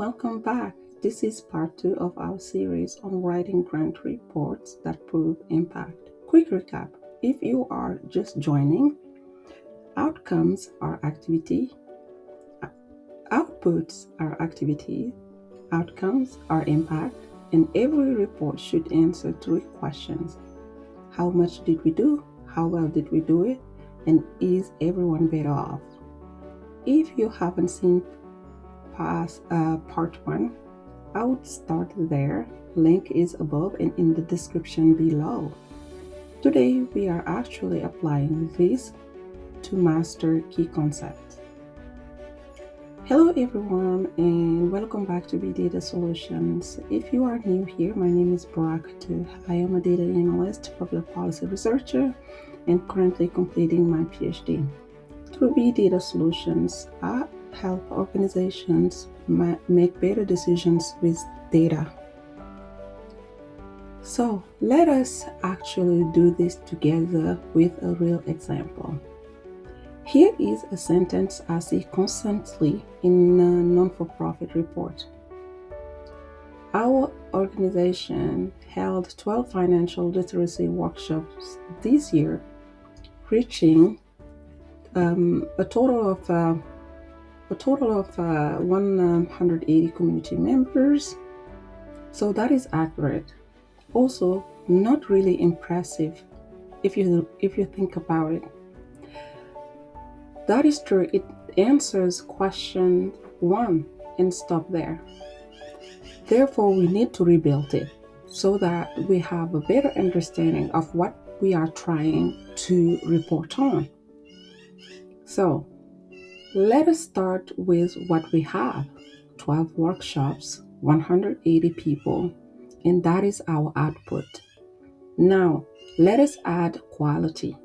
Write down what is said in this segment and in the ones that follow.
welcome back. This is part 2 of our series on writing grant reports that prove impact. Quick recap: if you are just joining, outcomes are activity, outputs are activity, outcomes are impact, and every report should answer 3 questions. How much did we do? How well did we do it? And is everyone better off? If you haven't seen past part 1, I would start there. Link is above and in the description below. Today we are actually applying this to master key concepts. Hello everyone and welcome back to BData Solutions. If you are new here, my name is Barakatu. I am a data analyst, public policy researcher, and currently completing my PhD. Through BData Solutions, I help organizations make better decisions with data. So let us actually do this together with a real example. Here is a sentence I see constantly in a non-for-profit report. Our organization held 12 financial literacy workshops this year, reaching a total of 180 community members. So that is accurate. Also, not really impressive if you think about it. That is true. It answers question 1 and stop there. Therefore, we need to rebuild it so that we have a better understanding of what we are trying to report on. So, let us start with what we have: 12 workshops, 180 people, and that is our output. Now, let us add quality.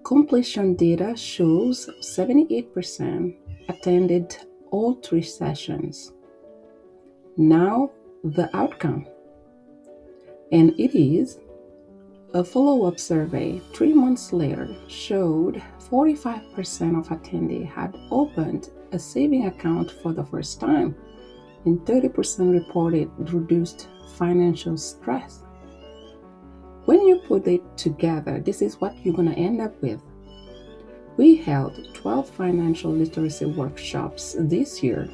Completion data shows 78% attended all 3 sessions. Now, the outcome. And it is a follow-up survey 3 months later showed 45% of attendees had opened a saving account for the first time, and 30% reported reduced financial stress. When you put it together, this is what you're going to end up with. We held 12 financial literacy workshops this year,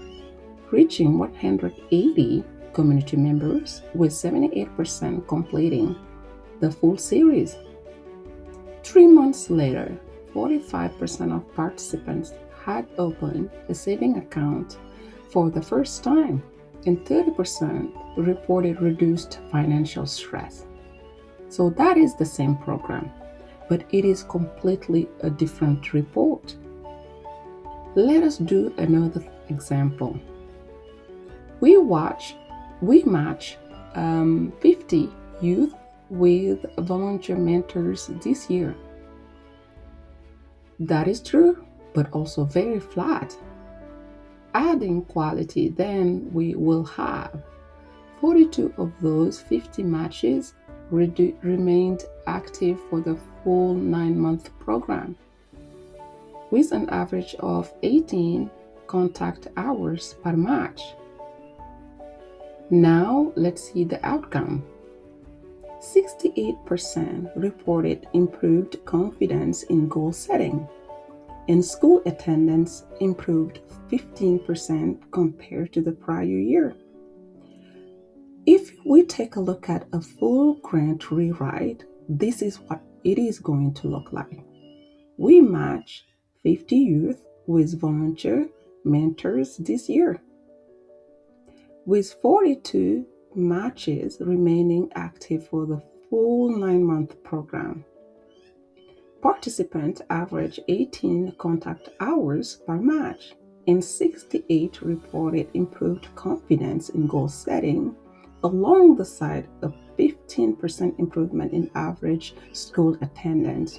reaching 180 community members, with 78% completing the full series. 3 months later, 45% of participants had opened a saving account for the first time, and 30% reported reduced financial stress. So that is the same program, but it is completely a different report. Let us do another example. We match 50 youth with volunteer mentors this year. That is true, but also very flat. Adding quality, then we will have 42 of those 50 matches remained active for the full 9-month program, with an average of 18 contact hours per match. Now let's see the outcome. 68% reported improved confidence in goal setting, and school attendance improved 15% compared to the prior year. If we take a look at a full grant rewrite, this is what it is going to look like. We match 50 youth with volunteer mentors this year, with 42 matches remaining active for the full 9-month program. Participants average 18 contact hours per match, and 68 reported improved confidence in goal setting, alongside a 15% improvement in average school attendance.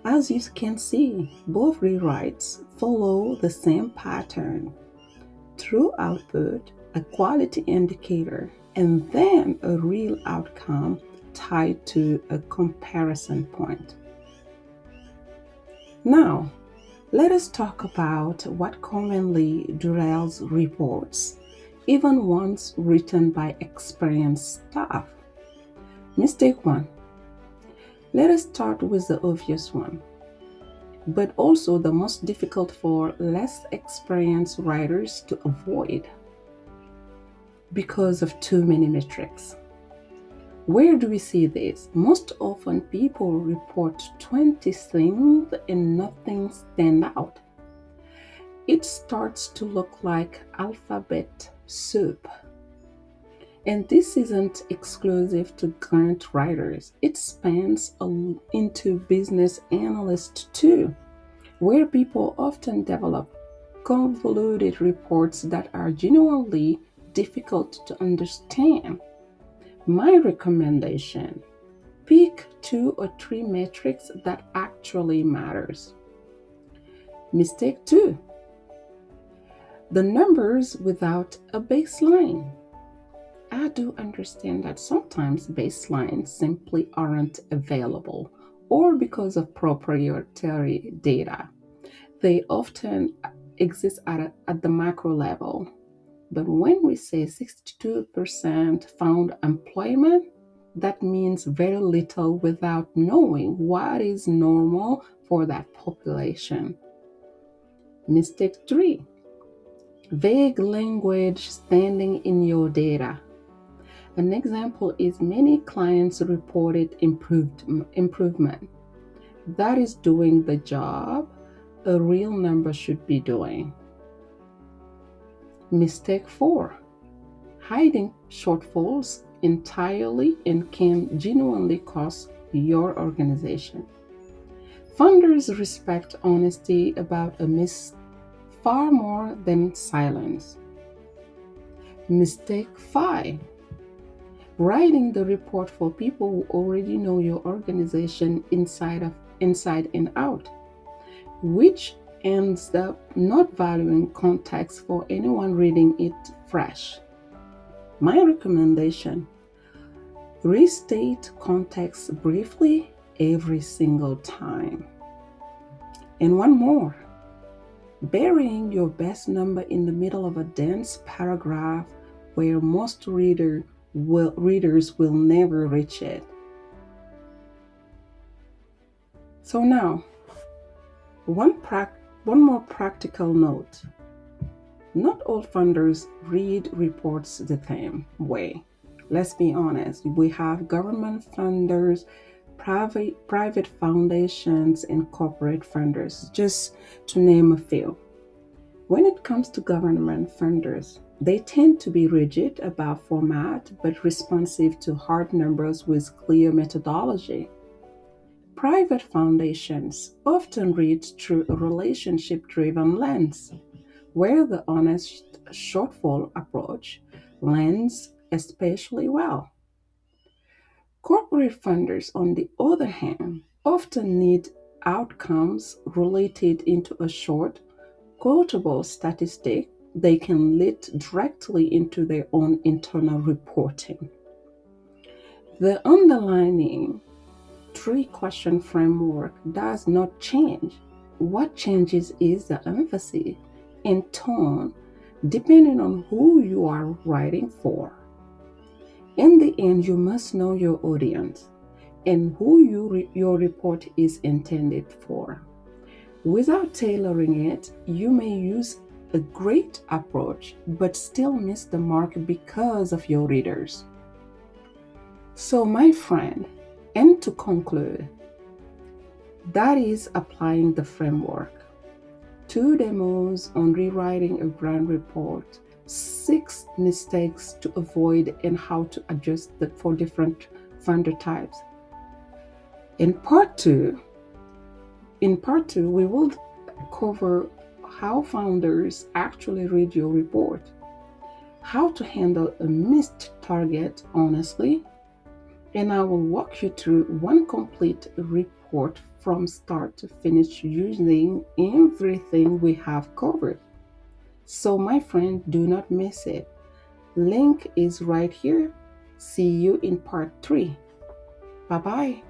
As you can see, both rewrites follow the same pattern: through output, a quality indicator, and then a real outcome tied to a comparison point. Now, Let us talk about what commonly derails reports, even ones written by experienced staff. Mistake 1. Let us start with the obvious one, but also the most difficult for less experienced writers to avoid because of too many metrics. Where do we see this? Most often people report 20 things and nothing stand out. It starts to look like alphabet soup. And this isn't exclusive to grant writers. It spans into business analysts too, where people often develop convoluted reports that are genuinely difficult to understand. My recommendation: pick 2 or 3 metrics that actually matters. Mistake 2. The numbers without a baseline. I do understand that sometimes baselines simply aren't available, or because of proprietary data. They often exist at the macro level. But when we say 62% found employment, that means very little without knowing what is normal for that population. Mistake 3. Vague language standing in your data. An example is many clients reported improvement. That is doing the job a real number should be doing. Mistake 4. Hiding shortfalls entirely and can genuinely cost your organization. Funders respect honesty about a miss far more than silence. Mistake 5. Writing the report for people who already know your organization inside and out, which ends up not valuing context for anyone reading it fresh. My recommendation: restate context briefly every single time. And one more: burying your best number in the middle of a dense paragraph where most readers will never reach it. So now, one more practical note. Not all funders read reports the same way. Let's be honest. We have government funders, private foundations, and corporate funders, just to name a few. When it comes to government funders, they tend to be rigid about format but responsive to hard numbers with clear methodology. Private foundations often read through a relationship-driven lens, where the honest shortfall approach lands especially well. Corporate funders, on the other hand, often need outcomes related into a short, quotable statistic they can lead directly into their own internal reporting. The underlying 3-question framework does not change. What changes is the emphasis and tone depending on who you are writing for. In the end, you must know your audience and who your report is intended for. Without tailoring it, you may use a great approach but still miss the mark because of your readers. So, my friend, and to conclude, that is applying the framework. 2 demos on rewriting a grant report, 6 mistakes to avoid, and how to adjust for different funder types. In part 2, we will cover how founders actually read your report, how to handle a missed target honestly, and I will walk you through one complete report from start to finish using everything we have covered. So, my friend, do not miss it. Link is right here. See you in part 3. Bye bye.